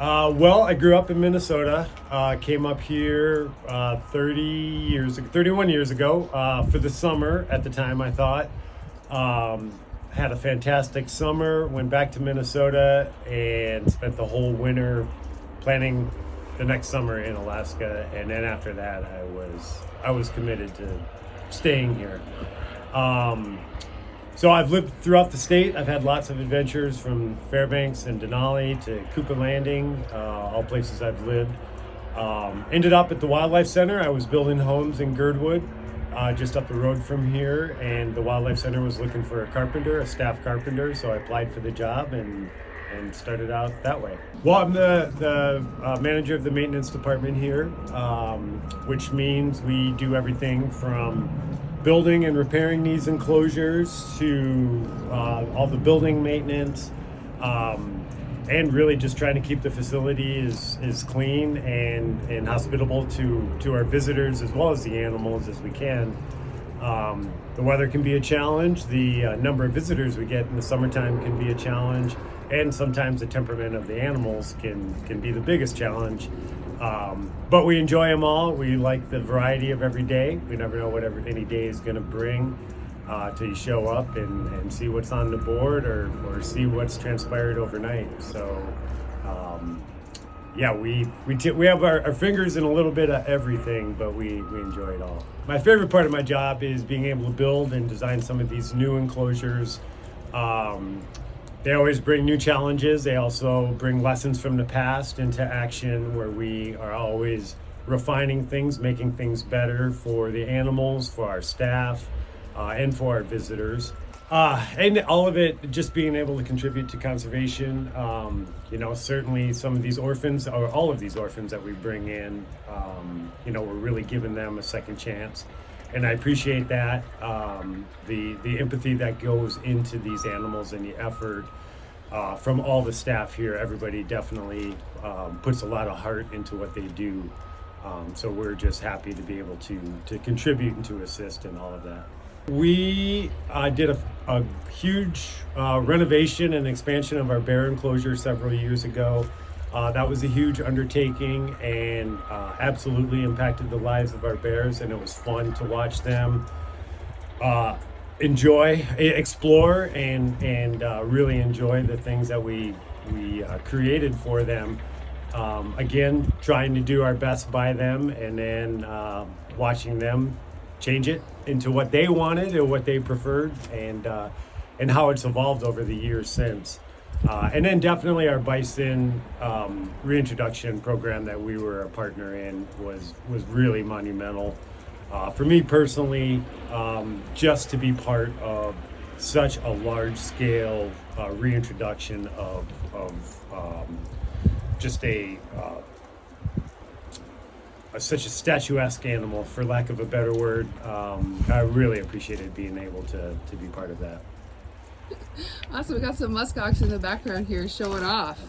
Well, I grew up in Minnesota. Came up here 31 years ago for the summer. At the time, I thought had a fantastic summer. Went back to Minnesota and spent the whole winter planning the next summer in Alaska. And then after that, I was committed to staying here. So I've lived throughout the state. I've had lots of adventures from Fairbanks and Denali to Cooper Landing, all places I've lived. Ended up at the Wildlife Center. I was building homes in Girdwood, just up the road from here, and the Wildlife Center was looking for a staff carpenter, so I applied for the job and started out that way. Well, I'm the manager of the maintenance department here, which means we do everything from building and repairing these enclosures to all the building maintenance, and really just trying to keep the facility as clean and hospitable to our visitors as well as the animals as we can. The weather can be a challenge. The number of visitors we get in the summertime can be a challenge, and sometimes the temperament of the animals can be the biggest challenge. But we enjoy them all. We like the variety of every day. We never know what any day is going to bring till you show up and see what's on the board or see what's transpired overnight. So, yeah, we have our fingers in a little bit of everything, but we enjoy it all. My favorite part of my job is being able to build and design some of these new enclosures. They always bring new challenges. They also bring lessons from the past into action, where we are always refining things, making things better for the animals, for our staff, and for our visitors. And all of it just being able to contribute to conservation. Certainly some of these orphans, or all of these orphans that we bring in, we're really giving them a second chance. And I appreciate that, the empathy that goes into these animals and the effort from all the staff here. Everybody definitely puts a lot of heart into what they do. So we're just happy to be able to contribute and to assist in all of that. We did a huge renovation and expansion of our bear enclosure several years ago. That was a huge undertaking and absolutely impacted the lives of our bears, and it was fun to watch them explore, and really enjoy the things that we created for them. Again, trying to do our best by them, and then watching them change it into what they wanted or what they preferred, and how it's evolved over the years since. And then definitely our bison reintroduction program that we were a partner in was really monumental. For me personally, just to be part of such a large scale reintroduction of just such a statuesque animal, for lack of a better word. I really appreciated being able to be part of that. Awesome, we got some MuskOx in the background here showing off.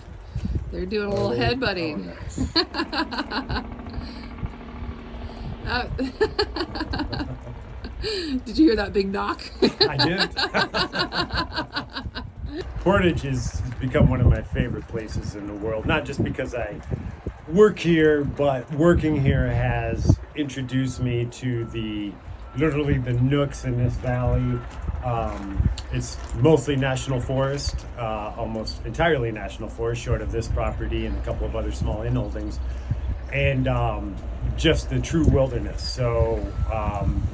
They're doing a little headbutting. Nice. Did you hear that big knock? I did. Portage has become one of my favorite places in the world, not just because I work here, but working here has introduced me to literally the nooks in this valley. It's mostly national forest, almost entirely national forest, short of this property and a couple of other small inholdings, and just the true wilderness. So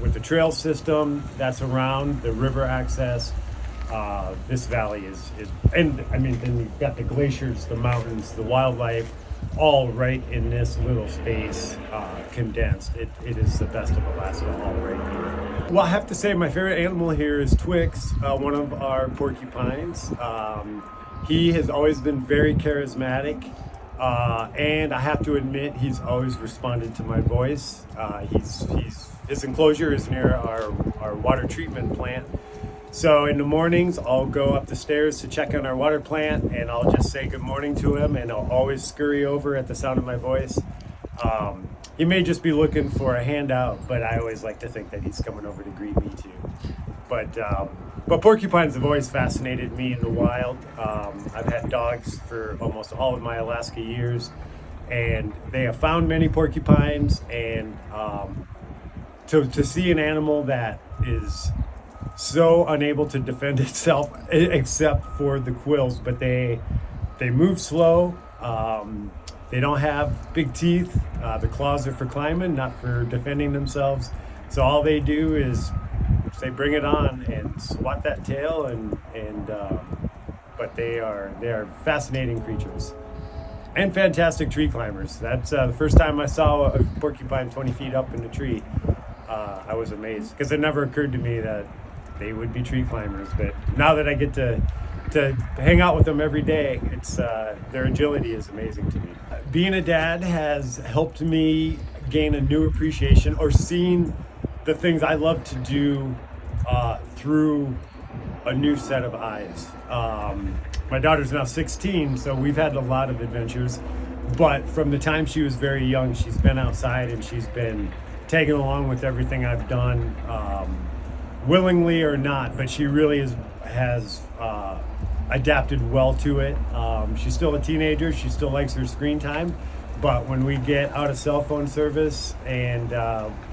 with the trail system that's around, the river access, this valley is, and I mean, then you've got the glaciers, the mountains, the wildlife, all right in this little space, condensed. It is the best of Alaska all right here. Well, I have to say my favorite animal here is Twix, one of our porcupines. He has always been very charismatic, and I have to admit he's always responded to my voice. His enclosure is near our water treatment plant. So in the mornings, I'll go up the stairs to check on our water plant, and I'll just say good morning to him, and I'll always scurry over at the sound of my voice. He may just be looking for a handout, but I always like to think that he's coming over to greet me too. But porcupines have always fascinated me in the wild. I've had dogs for almost all of my Alaska years, and they have found many porcupines. And to see an animal that is so unable to defend itself except for the quills, but they move slow. They don't have big teeth. The claws are for climbing, not for defending themselves. So all they do is say, "Bring it on," and swat that tail. But they are fascinating creatures and fantastic tree climbers. That's the first time I saw a porcupine 20 feet up in the tree. I was amazed because it never occurred to me that they would be tree climbers. But now that I get to hang out with them every day, it's their agility is amazing to me. Being a dad has helped me gain a new appreciation or seen the things I love to do through a new set of eyes. My daughter's now 16, so we've had a lot of adventures. But from the time she was very young, she's been outside and she's been tagging along with everything I've done, willingly or not. But she really has adapted well to it. She's still a teenager. She still likes her screen time. But when we get out of cell phone service and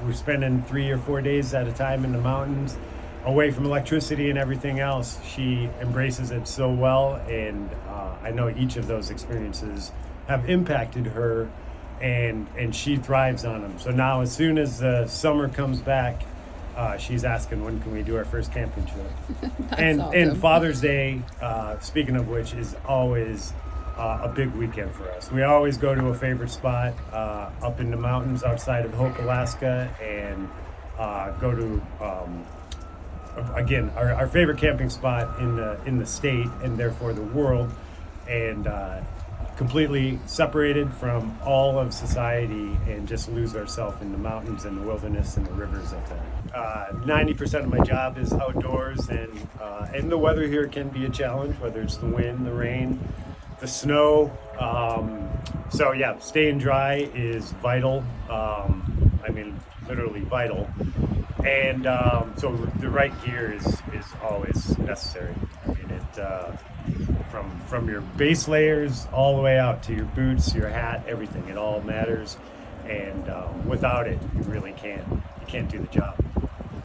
we're spending 3 or 4 days at a time in the mountains, away from electricity and everything else, she embraces it so well. And I know each of those experiences have impacted her, and she thrives on them. So now, as soon as the summer comes back, she's asking, when can we do our first camping trip? And awesome. Father's Day, speaking of which, is always a big weekend for us. We always go to a favorite spot up in the mountains outside of Hope, Alaska, and go to again our favorite camping spot in the state and therefore the world, and completely separated from all of society and just lose ourselves in the mountains and the wilderness and the rivers up there. 90% of my job is outdoors, and the weather here can be a challenge, whether it's the wind, the rain, the snow. So yeah, staying dry is vital. I mean, literally vital. And so the right gear is always necessary. I mean, from your base layers all the way out to your boots, your hat, everything. It all matters. And without it, you really can't do the job.